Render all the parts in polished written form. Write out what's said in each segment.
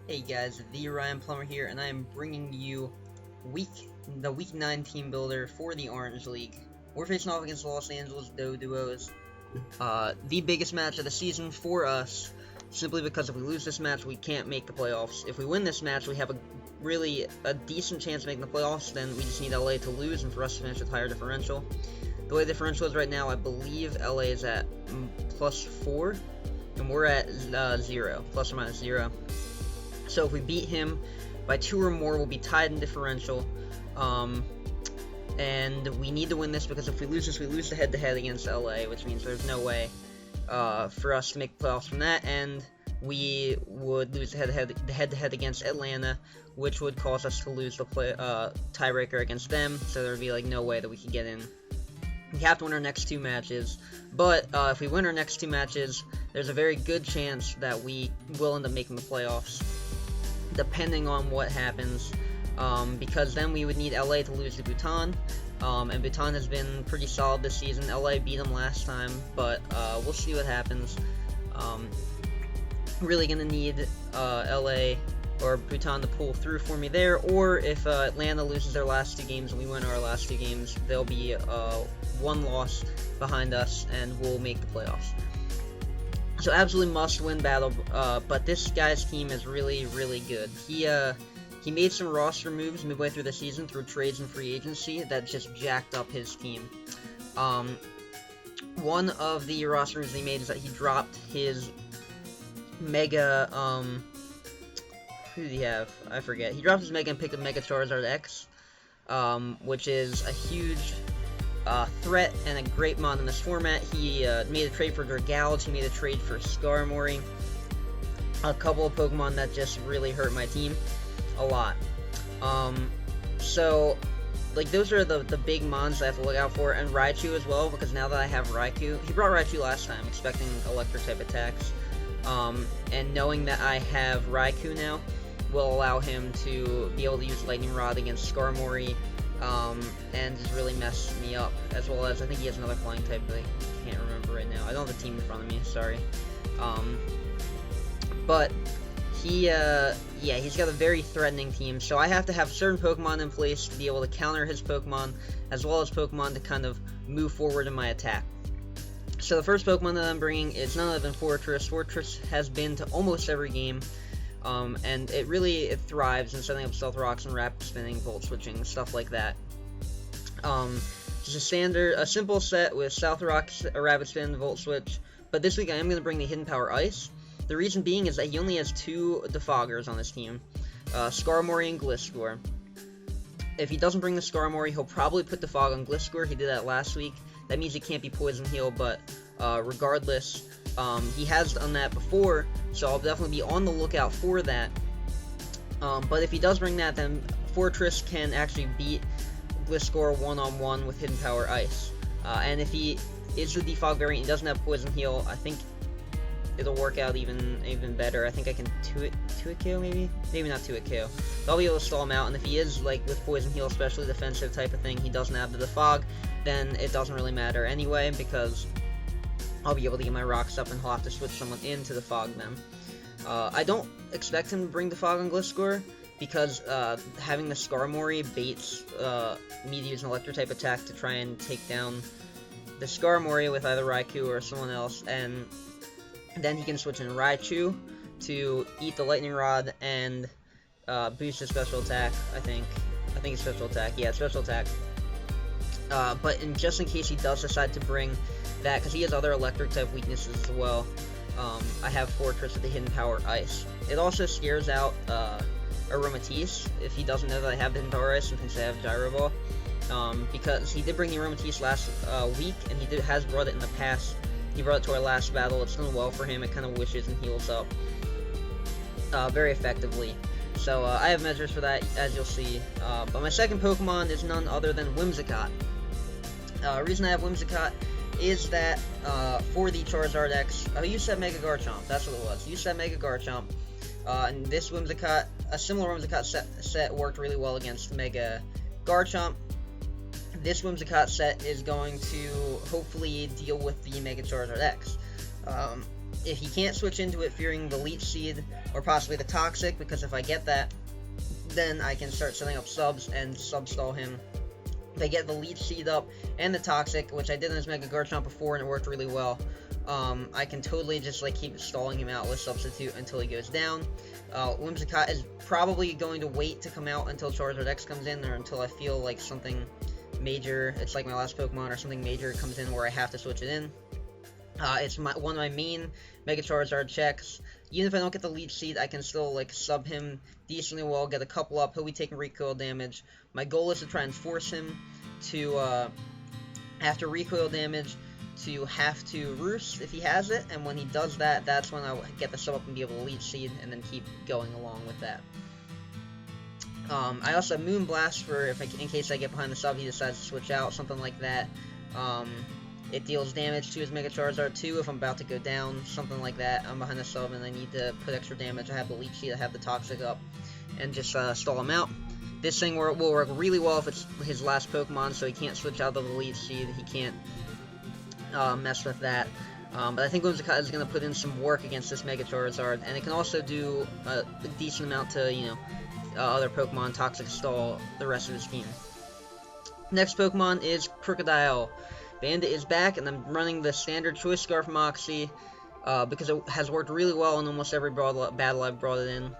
Hey guys, theryanplummer here, and I am bringing you the Week 9 team builder for the Orange League. We're facing off against Los Angeles Doduos. The biggest match of the season for us, simply because if we lose this match, we can't make the playoffs. If we win this match, we have a decent chance of making the playoffs. Then we just need LA to lose and for us to finish with higher differential. The way the differential is right now, I believe LA is at +4, and we're at 0, plus or minus 0. So if we beat him by 2 or more, we'll be tied in differential. And we need to win this, because if we lose this, we lose the head-to-head against LA, which means there's no way for us to make the playoffs from that, and we would lose the head-to-head against Atlanta, which would cause us to lose the tiebreaker against them, so there would be like no way that we could get in. We have to win our next 2 matches, but if we win our next 2 matches, there's a very good chance that we will end up making the playoffs, depending on what happens, because then we would need LA to lose to Bhutan, and Bhutan has been pretty solid this season. LA beat them last time, but we'll see what happens. Really gonna need LA or Bhutan to pull through for me there, or if Atlanta loses their last 2 games and we win our last 2 games, there'll be 1 loss behind us, and we'll make the playoffs. So absolutely must-win battle, but this guy's team is really, really good. He made some roster moves midway through the season through trades and free agency that just jacked up his team. One of the roster moves he made is that he dropped his Mega, who did he have? I forget. He dropped his Mega and picked up Mega Charizard X, which is a huge threat and a great mod in this format. He made a trade for Gouge, he made a trade for Skarmory, a couple of Pokemon that just really hurt my team a lot. So, like, those are the big mons that I have to look out for, and Raichu as well, because now that I have Raikou, he brought Raichu last time, expecting electric type attacks, and knowing that I have Raikou now will allow him to be able to use Lightning Rod against Skarmory, and just really mess me up, as well as I think he has another flying type, but I can't remember right now. I don't have the team in front of me, sorry. But he's got a very threatening team, so I have to have certain Pokemon in place to be able to counter his Pokemon, as well as Pokemon to kind of move forward in my attack. So the first Pokemon that I'm bringing is none other than Fortress. Fortress has been to almost every game, and it thrives in setting up Stealth Rocks and Rapid Spinning, Volt Switching, stuff like that. Just a simple set with Stealth Rocks, a Rapid Spin, Volt Switch, but this week I am going to bring the Hidden Power Ice. The reason being is that he only has 2 Defoggers on his team, Skarmory and Gliscor. If he doesn't bring the Skarmory, he'll probably put Defog on Gliscor. He did that last week. That means he can't be Poison Heal, but regardless, he has done that before, so I'll definitely be on the lookout for that. But if he does bring that, then Fortress can actually beat Gliscor one-on-one with Hidden Power Ice. And if he is the Defog variant, he doesn't have Poison Heal, I think it'll work out even better. I think I can 2-hit KO maybe? Maybe not 2-hit KO. But I'll be able to stall him out, and if he is, like, with Poison Heal, especially defensive type of thing, he doesn't have the Defog, then it doesn't really matter anyway, because I'll be able to get my rocks up, and he'll have to switch someone in to Defog them. I don't expect him to bring Defog on Gliscor, because having the Skarmory baits me to use an electric type attack to try and take down the Skarmory with either Raikou or someone else, and then he can switch in Raichu to eat the Lightning Rod and boost his special attack, I think it's special attack, yeah, special attack. But just in case he does decide to bring that, because he has other electric type weaknesses as well, I have Fortress with the Hidden Power Ice. It also scares out Aromatisse if he doesn't know that I have the Hidden Power Ice and thinks I have Gyro Ball, because he did bring the Aromatisse last week, and he has brought it in the past. He brought it to our last battle. It's done well for him. It kind of wishes and heals up very effectively. So I have measures for that, as you'll see. But my second Pokemon is none other than Whimsicott. The reason I have Whimsicott is that for the Charizard X, you said Mega Garchomp. That's what it was. You said Mega Garchomp. And this Whimsicott, a similar Whimsicott set worked really well against Mega Garchomp. This Whimsicott set is going to hopefully deal with the Mega Charizard X. If he can't switch into it fearing the Leech Seed or possibly the Toxic, because if I get that, then I can start setting up subs and sub-stall him. If I get the Leech Seed up and the Toxic, which I did in his Mega Garchomp before and it worked really well, I can totally just like keep stalling him out with Substitute until he goes down. Whimsicott is probably going to wait to come out until Charizard X comes in, or until I feel like something major, it's like my last Pokemon, or something major comes in where I have to switch it in. It's one of my main Mega Charizard checks. Even if I don't get the Leech Seed, I can still like sub him decently well, get a couple up, he'll be taking recoil damage. My goal is to try and force him to, after recoil damage, to have to Roost if he has it, and when he does that, that's when I'll get the sub up and be able to Leech Seed, and then keep going along with that. I also have Moonblast for in case I get behind the sub, he decides to switch out, something like that. It deals damage to his Mega Charizard too if I'm about to go down, something like that. I'm behind the sub and I need to put extra damage. I have the Leech Seed, I have the Toxic up, and just stall him out. This thing will work really well if it's his last Pokemon, so he can't switch out of the Leech Seed, he can't mess with that. But I think Whimsicott is going to put in some work against this Mega Charizard, and it can also do a decent amount to, you know, other Pokemon, Toxic Stall the rest of his team. Next Pokemon is Crocodile. Bandit is back, and I'm running the standard Choice Scarf Moxie, because it has worked really well in almost every battle I've brought it in.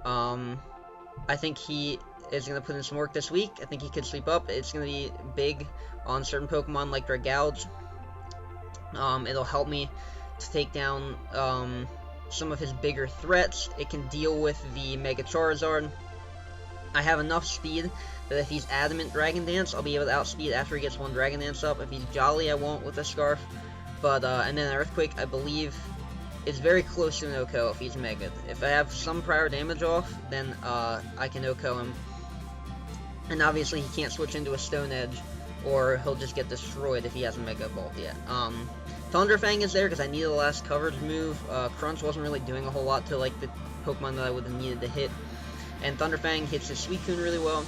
I think he is going to put in some work this week. I think he could sleep up. It's going to be big on certain Pokemon like Dragouge. It'll help me to take down some of his bigger threats. It can deal with the Mega Charizard. I have enough speed that if he's Adamant Dragon Dance, I'll be able to outspeed after he gets one Dragon Dance up. If he's Jolly, I won't with a Scarf. But, and then Earthquake, I believe, is very close to an OHKO if he's Mega. If I have some prior damage off, then I can OHKO him. And obviously he can't switch into a Stone Edge, or he'll just get destroyed if he hasn't Mega Evolved yet. Thunderfang is there because I needed the last coverage move. Crunch wasn't really doing a whole lot to like the Pokemon that I would have needed to hit. And Thunderfang hits his Suicune really well,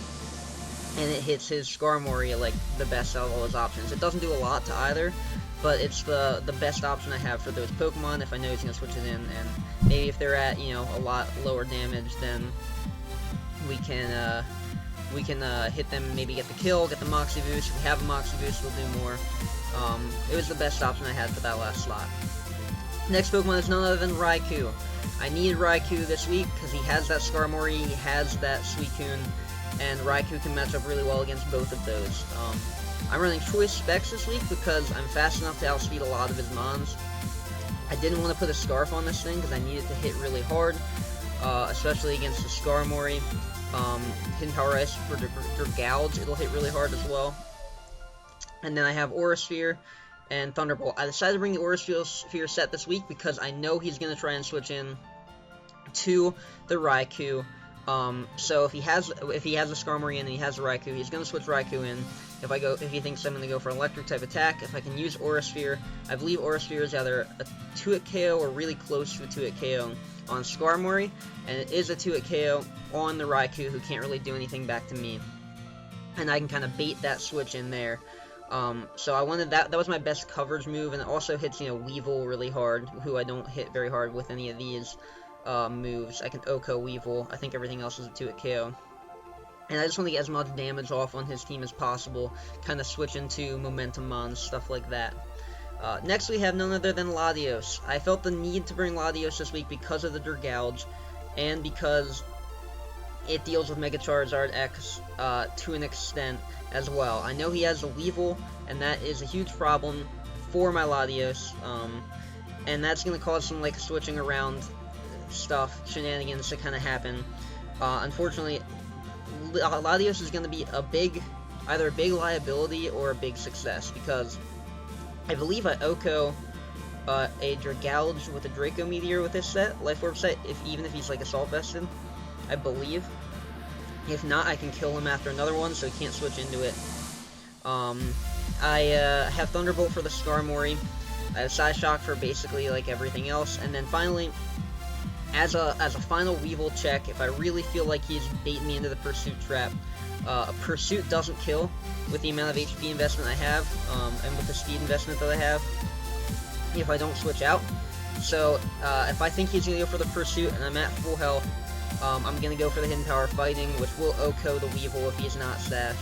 and it hits his Skarmory like the best out of all his options. It doesn't do a lot to either, but it's the best option I have for those Pokemon if I know he's going to switch it in, and maybe if they're at, you know, a lot lower damage, then we can hit them, maybe get the kill, get the Moxie Boost. If we have a Moxie Boost, we'll do more. It was the best option I had for that last slot. Next Pokemon is none other than Raikou. I needed Raikou this week because he has that Skarmory, he has that Suicune, and Raikou can match up really well against both of those. I'm running Choice Specs this week because I'm fast enough to outspeed a lot of his mons. I didn't want to put a Scarf on this thing because I needed to hit really hard, especially against the Skarmory. Hidden Power Ice for Dragouge, it'll hit really hard as well. And then I have Aura Sphere and Thunderbolt. I decided to bring the Aura Sphere set this week because I know he's going to try and switch in to the Raikou. So if he has a Skarmory in and he has a Raikou, he's going to switch Raikou in. If he thinks I'm going to go for an electric type attack, if I can use Aura Sphere, I believe Aura Sphere is either a 2-hit KO or really close to a 2-hit KO on Skarmory, and it is a 2-hit KO on the Raikou, who can't really do anything back to me. And I can kind of bait that switch in there. So I wanted that was my best coverage move, and it also hits, you know, Weevil really hard, who I don't hit very hard with any of these moves. I can OHKO Weevil. I think everything else is a 2-hit KO. And I just want to get as much damage off on his team as possible, kind of switch into Momentum Mons, stuff like that. Next we have none other than Latios. I felt the need to bring Latios this week because of the Dragouge, and because it deals with Mega Charizard X to an extent as well. I know he has a Weevil, and that is a huge problem for my Latios, and that's going to cause some like switching around stuff, shenanigans to kind of happen. Unfortunately, Latios is going to be either a big liability or a big success, because I believe I OHKO a Dragouge with a Draco Meteor with this set, Life Orb set, even if he's like Assault Vested, I believe. If not, I can kill him after another one, so he can't switch into it. I have Thunderbolt for the Skarmory. I have Psyshock for basically like everything else, and then finally, as a final Weevil check, if I really feel like he's baiting me into the Pursuit trap, Pursuit doesn't kill with the amount of HP investment I have, and with the speed investment that I have, if I don't switch out. So, if I think he's going to go for the Pursuit and I'm at full health, I'm going to go for the Hidden Power Fighting, which will OHKO the Weevil if he's not stashed.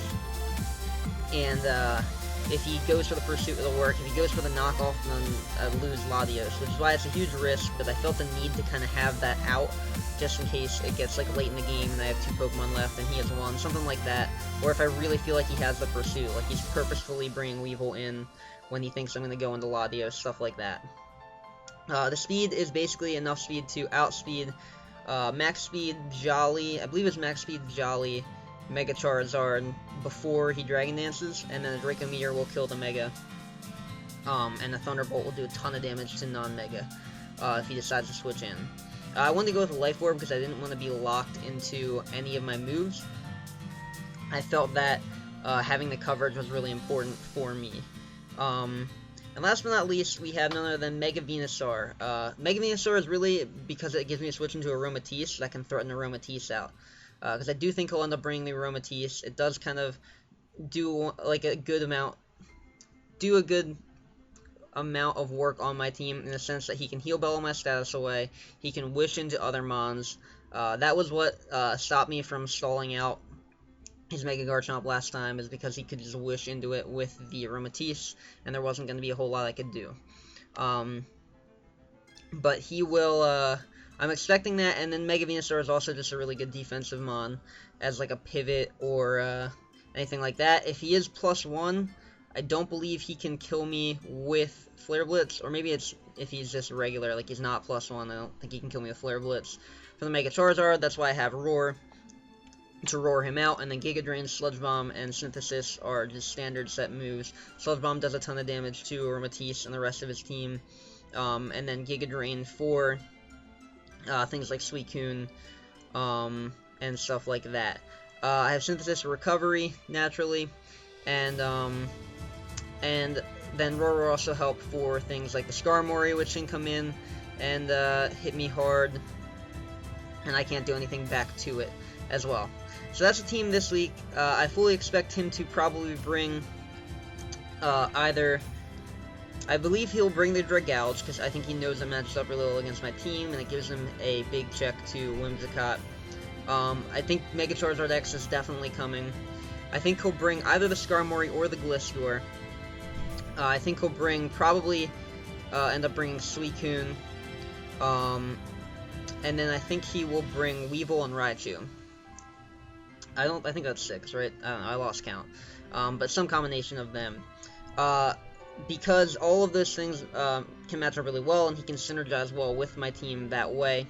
And, if he goes for the Pursuit, it'll work. If he goes for the knockoff, then I lose Doduos, which is why it's a huge risk, but I felt the need to kind of have that out, just in case it gets, like, late in the game and I have 2 Pokemon left and he has 1, something like that. Or if I really feel like he has the Pursuit, like he's purposefully bringing Weevil in when he thinks I'm going to go into Doduos, stuff like that. The speed is basically enough speed to outspeed Max Speed Jolly, I believe it's Max Speed Jolly, Mega Charizard before he Dragon Dances, and then the Draco Meteor will kill the Mega, and the Thunderbolt will do a ton of damage to non-Mega, if he decides to switch in. I wanted to go with the Life Orb because I didn't want to be locked into any of my moves. I felt that having the coverage was really important for me. And last but not least, we have none other than Mega Venusaur. Mega Venusaur is really because it gives me a switch into Aromatisse that can threaten Aromatisse out. Because I do think he'll end up bringing the Aromatisse. It does kind of do like a good amount of work on my team in the sense that he can heal Bellow my status away. He can wish into other mons. That was what stopped me from stalling out his Mega Garchomp last time, is because he could just wish into it with the Aromatisse, and there wasn't going to be a whole lot I could do. But he will, I'm expecting that, and then Mega Venusaur is also just a really good defensive mon, as like a pivot or anything like that. If he is +1, I don't believe he can kill me with Flare Blitz, or maybe it's if he's just regular, like he's not +1, I don't think he can kill me with Flare Blitz. For the Mega Charizard, that's why I have Roar, to roar him out, and then Giga Drain, Sludge Bomb, and Synthesis are just standard set moves. Sludge Bomb does a ton of damage to Aromatisse and the rest of his team, and then Giga Drain for things like Suicune, and stuff like that. I have Synthesis for Recovery, naturally, and then Roar will also help for things like the Skarmory, which can come in and hit me hard, and I can't do anything back to it as well. So that's the team this week. I fully expect him to probably bring either... I believe he'll bring the Dragouge, because I think he knows it matches up really well against my team, and it gives him a big check to Whimsicott. I think Mega Charizard X is definitely coming. I think he'll bring either the Skarmory or the Gliscor. I think he'll bring, probably, end up bringing Suicune. And then I think he will bring Weevil and Raichu. I think that's 6, right? I don't know, I lost count. But some combination of them. Because all of those things can match up really well, and he can synergize well with my team that way.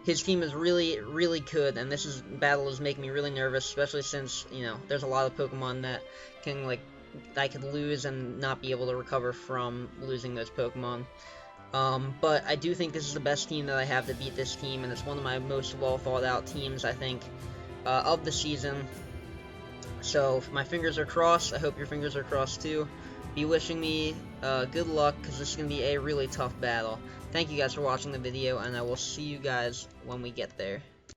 His team is really, really good, and this battle is making me really nervous, especially since, you know, there's a lot of Pokemon that can, like, I could lose and not be able to recover from losing those Pokemon. But I do think this is the best team that I have to beat this team, and it's one of my most well thought out teams, I think, of the season. So, if my fingers are crossed, I hope your fingers are crossed too. Be wishing me good luck, because this is going to be a really tough battle. Thank you guys for watching the video, and I will see you guys when we get there.